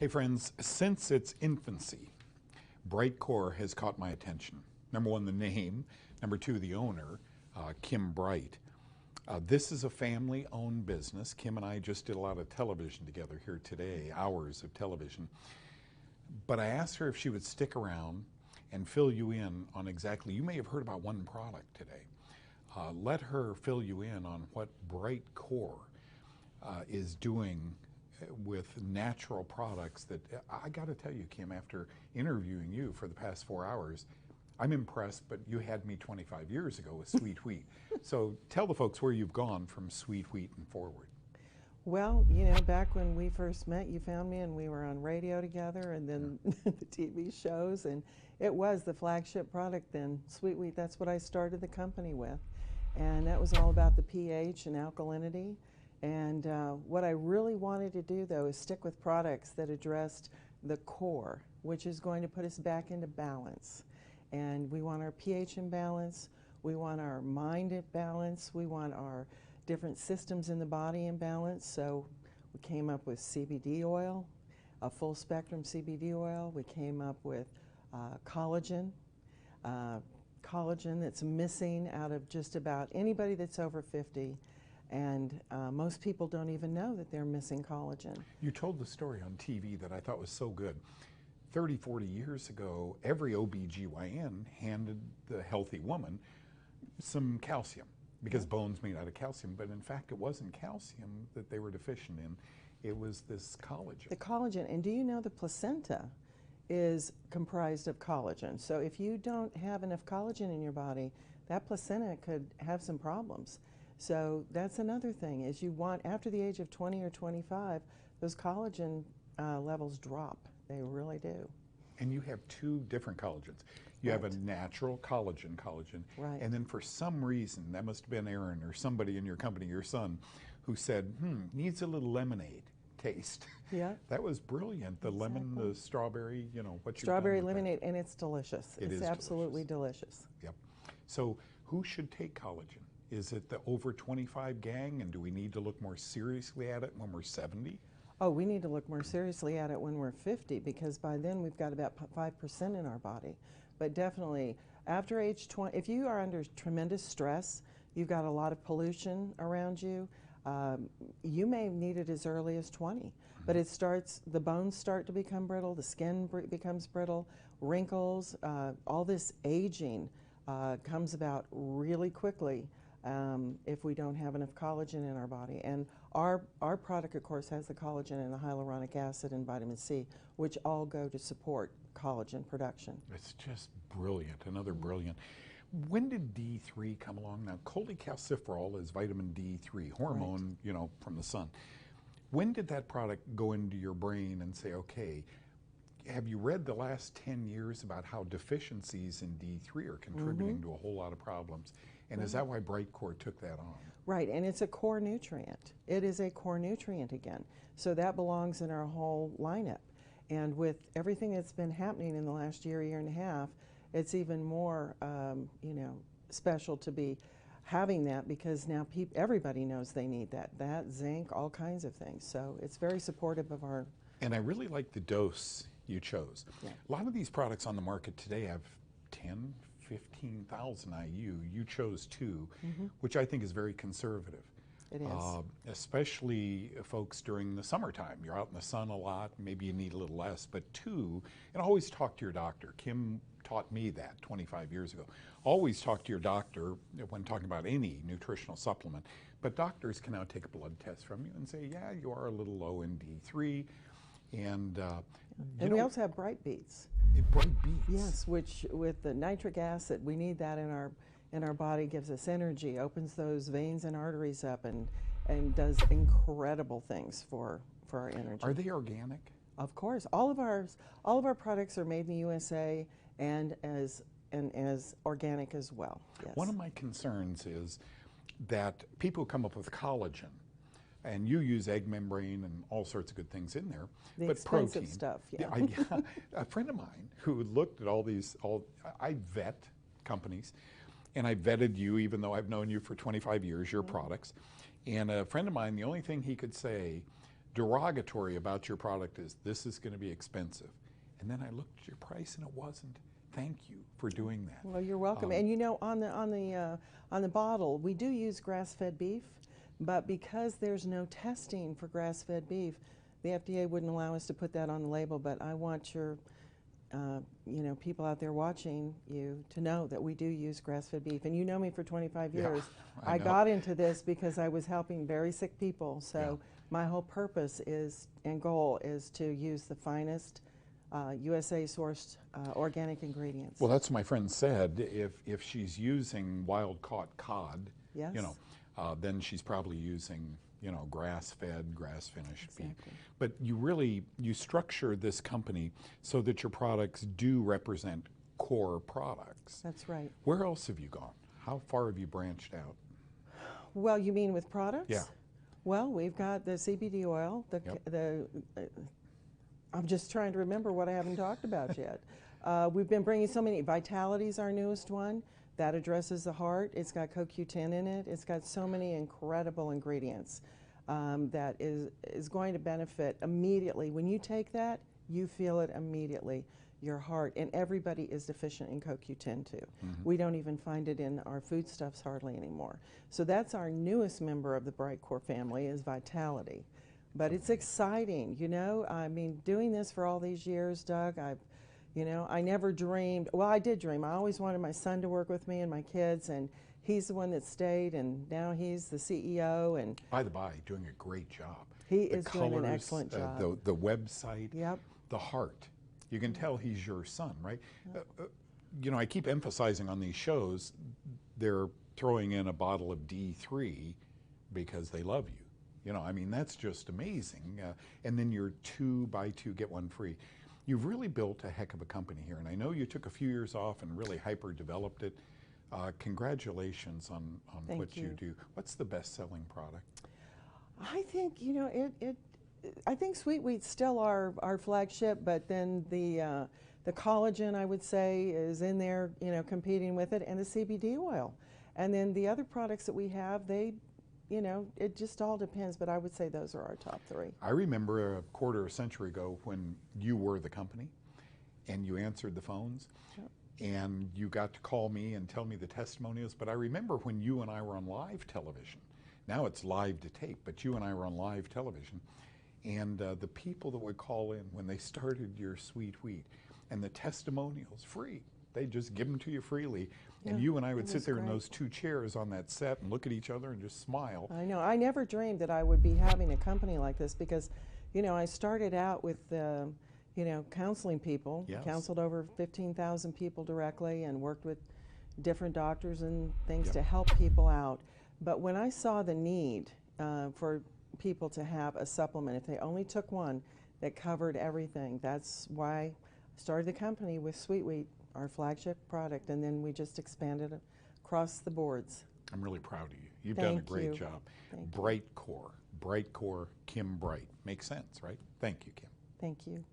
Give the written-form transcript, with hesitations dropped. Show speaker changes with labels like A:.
A: Hey friends, since its infancy, Bright Core has caught my attention. Number one, the name. Number two, the owner, Kim Bright. This is a family-owned business. Kim and I just did a lot of television together here today, hours of television. But I asked her if she would stick around and fill you in on exactly, you may have heard about one product today. Let her fill you in on what Bright Core is doing with natural products that, I got to tell you, Kim, after interviewing you for the past 4 hours, I'm impressed, but you had me 25 years ago with sweet wheat. So tell the folks where you've gone from sweet wheat and forward.
B: Well, you know, back when we first met, you found me and we were on radio together and then the TV shows, and it was the flagship product then, sweet wheat. That's what I started the company with. And that was all about the pH and alkalinity. And what I really wanted to do, though, is stick with products that addressed the core, which is going to put us back into balance. And we want our pH in balance, we want our mind in balance, we want our different systems in the body in balance. So we came up with CBD oil, a full spectrum CBD oil. We came up with collagen. Collagen that's missing out of just about anybody that's over 50. And most people don't even know that they're missing collagen.
A: You told the story on TV that I thought was so good. 30, 40 years ago, every OBGYN handed the healthy woman some calcium because bone's made out of calcium, but in fact it wasn't calcium that they were deficient in, it was this collagen.
B: The collagen, and do you know the placenta is comprised of collagen? So if you don't have enough collagen in your body, that placenta could have some problems. So that's another thing, is you want, after the age of 20 or 25, those collagen levels drop. They really do.
A: And you have two different collagens. You have a natural collagen,
B: right.
A: And then for some reason, that must have been Aaron or somebody in your company, your son, who said, needs a little lemonade taste.
B: Yeah.
A: That was brilliant. The lemon, the strawberry, you know, what you
B: Strawberry lemonade, and it's delicious.
A: It is
B: absolutely delicious.
A: Yep. So who should take collagen? Is it the over 25 gang, and do we need to look more seriously at it when we're 70?
B: Oh, we need to look more seriously at it when we're 50, because by then we've got about 5% in our body. But definitely, after age 20, if you are under tremendous stress, you've got a lot of pollution around you, you may need it as early as 20. But it starts, the bones start to become brittle, the skin becomes brittle, wrinkles, all this aging comes about really quickly if we don't have enough collagen in our body. And our product, of course, has the collagen and the hyaluronic acid and vitamin C, which all go to support collagen production.
A: It's just brilliant, another brilliant. When did D3 come along? Now, cholecalciferol is vitamin D3, hormone,
B: right.
A: you know, from the sun. When did that product go into your brain and say, okay, have you read the last 10 years about how deficiencies in D3 are contributing to a whole lot of problems? And is that why Bright Core took that on?
B: Right, and it's a core nutrient. It is a core nutrient again. So that belongs in our whole lineup. And with everything that's been happening in the last year and a half, it's even more, you know, special to be having that, because now everybody knows they need that. That, zinc, all kinds of things. So it's very supportive of our...
A: And I really like the dose you chose.
B: Yeah.
A: A lot of these products on the market today have 10, 15,000 IU. You chose 2, which I think is very conservative.
B: It is.
A: Especially folks during the summertime. You're out in the sun a lot, maybe you need a little less, but 2, and always talk to your doctor. Kim taught me that 25 years ago. Always talk to your doctor when talking about any nutritional supplement, but doctors can now take a blood test from you and say, yeah, you are a little low in D3, and
B: we also have Bright Beets.
A: Bright Beets.
B: Yes, which with the nitric acid, we need that in our body, gives us energy, opens those veins and arteries up, and does incredible things for our energy.
A: Are they organic?
B: Of course. All of our products are made in the USA and as organic as well. Yes.
A: One of my concerns is that people come up with collagen, and you use egg membrane and all sorts of good things in there,
B: the
A: but
B: expensive
A: protein
B: stuff. Yeah.
A: A friend of mine who looked at I vet companies, and I vetted you, even though I've known you for 25 years, your products. And a friend of mine, the only thing he could say derogatory about your product is this is going to be expensive. And then I looked at your price and it wasn't. Thank you for doing that.
B: Well, you're welcome. And you know, on the bottle, we do use grass-fed beef, but because there's no testing for grass-fed beef, the FDA wouldn't allow us to put that on the label. But I want your you know, people out there watching you to know that we do use grass-fed beef. And you know me for 25 years.
A: I know.
B: Got into this because I was helping very sick people. So my whole purpose is and goal is to use the finest USA-sourced organic ingredients.
A: Well, that's what my friend said. If she's using wild-caught cod,
B: Yes.
A: you know, then she's probably using, you know, grass-fed, grass-finished beef. But you structure this company so that your products do represent core products.
B: That's right.
A: Where else have you gone? How far have you branched out?
B: Well, you mean with products?
A: Yeah.
B: Well, we've got the CBD oil, I'm just trying to remember what I haven't talked about yet. We've been bringing so many. Vitality's our newest one. That addresses the heart. It's got CoQ10 in it. It's got so many incredible ingredients that is going to benefit immediately. When you take that, you feel it immediately. Your heart, and everybody is deficient in CoQ10 too. We don't even find it in our foodstuffs hardly anymore. So that's our newest member of the Bright Core family is Vitality. But it's exciting, you know. I mean, doing this for all these years, Doug, you know, I never dreamed. Well, I did dream. I always wanted my son to work with me and my kids, and he's the one that stayed, and now he's the CEO. And
A: by the by, doing a great job.
B: He is doing an excellent job.
A: The website,
B: yep.
A: The heart. You can tell he's your son, right? You know, I keep emphasizing on these shows, they're throwing in a bottle of D3 because they love you. You know, I mean, that's just amazing. And then you're 2 buy 2, get 1 free. You've really built a heck of a company here. And I know you took a few years off and really hyper-developed it. Congratulations on what you do. What's the best-selling product?
B: I think, you know, I think Sweet Wheat's still our flagship, but then the collagen, I would say, is in there, you know, competing with it, and the CBD oil. And then the other products that we have, you know, it just all depends, but I would say those are our top 3.
A: I remember a quarter of a century ago when you were the company and you answered the phones and you got to call me and tell me the testimonials, but I remember when you and I were on live television. Now it's live to tape, but you and I were on live television, and the people that would call in when they started your Sweet Wheat, and the testimonials free. They'd just give them to you freely. And you and I would sit there in those 2 chairs on that set and look at each other and just smile.
B: I know. I never dreamed that I would be having a company like this because, you know, I started out with, you know, counseling people.
A: Yes.
B: Counseled over 15,000 people directly and worked with different doctors and things to help people out. But when I saw the need for people to have a supplement, if they only took one that covered everything, that's why I started the company with Sweet Wheat, our flagship product, and then we just expanded across the boards.
A: I'm really proud of you. You've done a great job.
B: Thank you.
A: Bright Core, Kim Bright. Makes sense, right? Thank you, Kim.
B: Thank you.